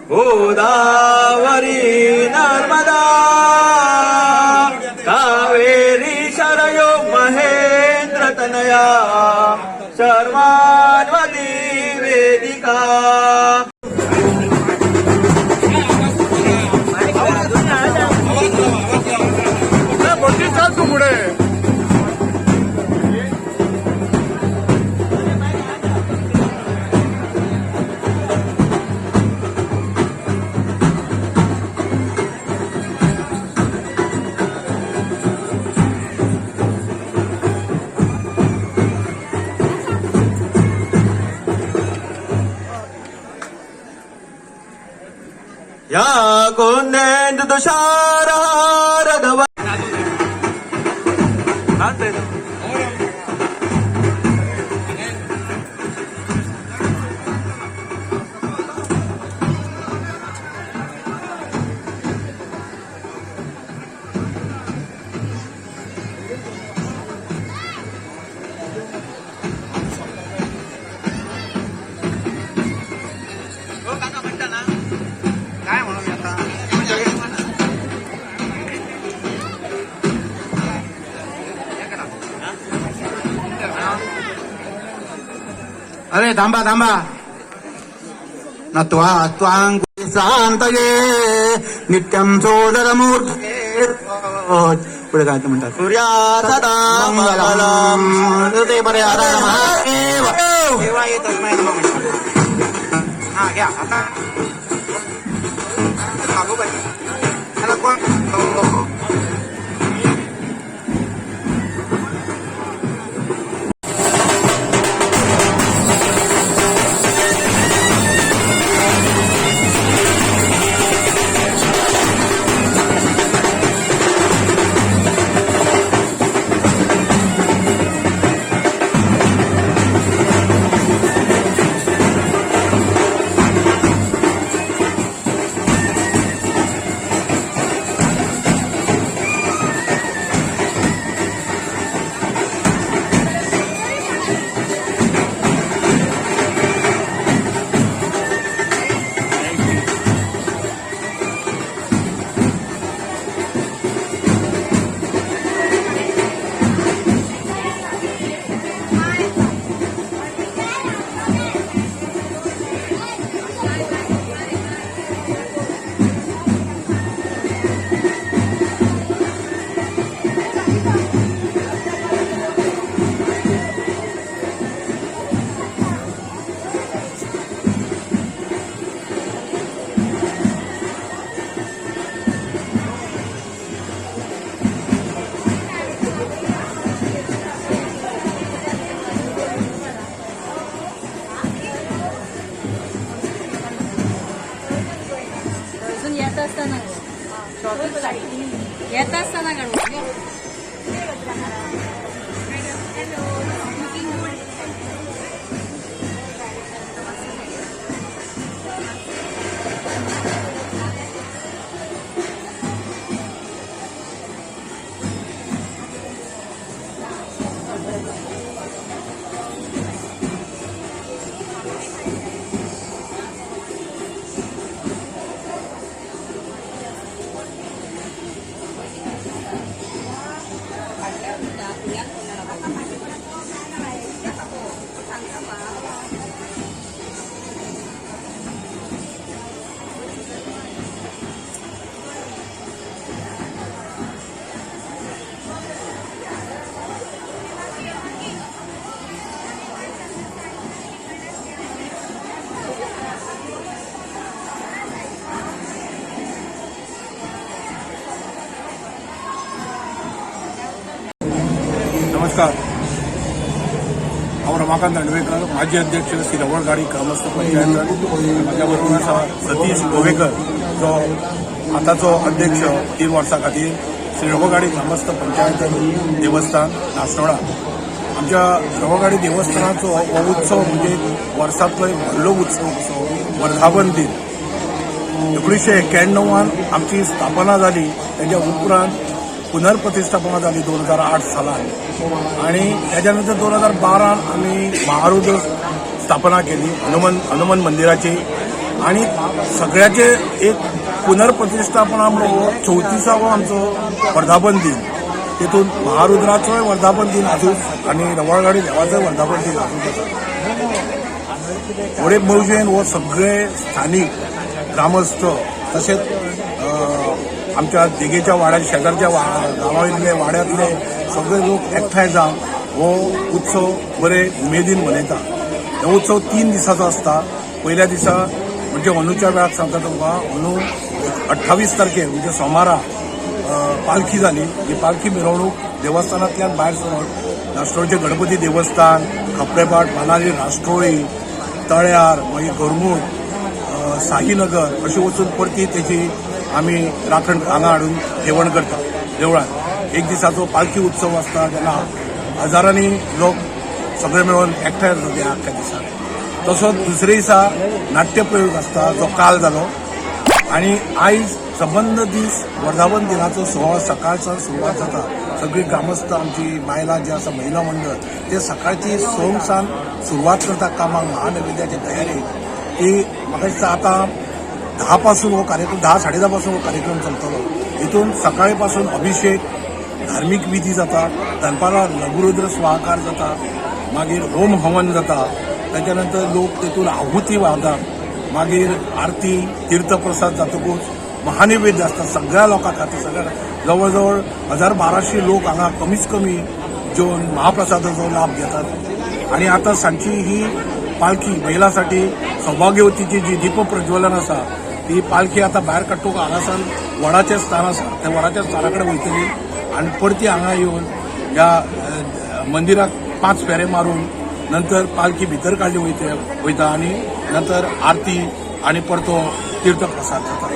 गोदावरी नर्मदा कावेरी शरयो महेंद्र तनया शर्वान्वती वेदिका। या कुंदेंदु तुषार रघव अरे थांबा थांबा न त्वां शांतये नित्यं सोदरमूर्तये पुढे काय ते म्हणतात सूर्या सदा मंगलम ते बरे आता महादेव तेव्हा येतच नाही हा घ्या आता सांगू बाई त्याला कोण येत असताना गणपती नमस्कार. रमाकांत दांडवेकर, माजी अध्यक्ष श्री रवळगाडी ग्रामस्थ पंचायत, माझ्याबरोबर सतीश गोवेकर जो आताचो अध्यक्ष 3 वर्सां खातीर श्री रवळगाडी ग्रामस्थ पंचायत देवस्थान नासनोळा. आमच्या रवळगाडी देवस्थानाचो हो उत्सव म्हणजे वर्सांतलो एक व्हडलो उत्सव असो. वर्धापन दिन 1991 आमची स्थापना जाली, ताच्या उपरांत पुनर्प्रतिष्ठापना जाली 2008 सालांत आणि त्याच्यानंतर 2012 आम्ही महारुद्र स्थापना केली हनुमान मंदिराची. आणि सगळ्याचे एक पुनर्प्रतिष्ठापनामुळे 34वां आमचो वर्धापन दिन तितून महारुद्राचोय वर्धापन दिन आजूच आणि रवळगाडी देवाचोय वर्धापन दिन आजूच आसा. व्हडे मौजेन हो सगळे स्थानिक ग्रामस्थ तशेंच आमच्या देगेच्या वाड्या शेजारच्या गांवांतले वाड्यांतले सगळे लोक एकठांय जावन हो उत्सव बरे उमेदीन मनयता. हो उत्सव 3 दिसाचो आसता. पयल्या दिसा म्हणजे अंदूच्या वेळाक सांगता तुमकां, अंदू 28 तारखेर म्हणजे सोमारा पालखी जाली. ही पालखी मिरवणूक देवस्थानांतल्यान भायर सरून राष्ट्रोळीचें गणपती देवस्थान, खपडेपाट, मानाली, राष्ट्रोळी, तळ्यार, मागीर गरमूट, साईनगर अशी वचून परती तेची आमी राखण हांगा हाडून जेवण करता देवळांत. एक दिसाचो पालखी उत्सव आसता जेन्ना हजारांनी लोक सगळे मेळून एकठांय जाता आख्या दिसाक. तसोच दुसरे दिसा नाट्यप्रयोग आसता जो काल जालो. आणि आयज संबंद दीस वर्धापन दिनाचो सुवाळो सकाळसान सुरवात जाता. सगळी ग्रामस्थ आमची बायलां जी आसा महिला मंडळ ते सकाळची सोमसान सुरवात करता कामाक महानैवेद्याची तयारी. ती म्हाका दिसता आतां 10 पासून हो कार्यक्रम 10-10:30 पासून हो कार्यक्रम चलतलो. हितून सकाळी पासून अभिषेक, धार्मीक विधी जाता, दनपारां लघुरुद्र स्वाहाकार जाता, मागीर होम हवन जाता, त्याच्या नंतर लोक तेतून आहुती वाहतात, मागीर आरती तीर्थप्रसाद जातकूच महानैवेद्य आसता सगळ्या लोकां खातीर. सगळ्या जवळ जवळ 1200 लोक हांगा कमीच कमी जेवन महाप्रसादाचो लाभ घेतात. आणि आता सांजची ही पालखी महिलांसाठी सौभाग्यवतीची जी दीप प्रज्वलन आसा ती पालखी आता भायर काडटूंक हांगासान वडाचें स्थान आसा त्या वडाच्या स्थाना कडेन वयतली आनी परती हांगा येवन ह्या मंदिराक 5 फेरे मारून नंतर पालखी भितर काडली वयता आनी नंतर आरती आनी परतो तीर्थप्रसाद जाता.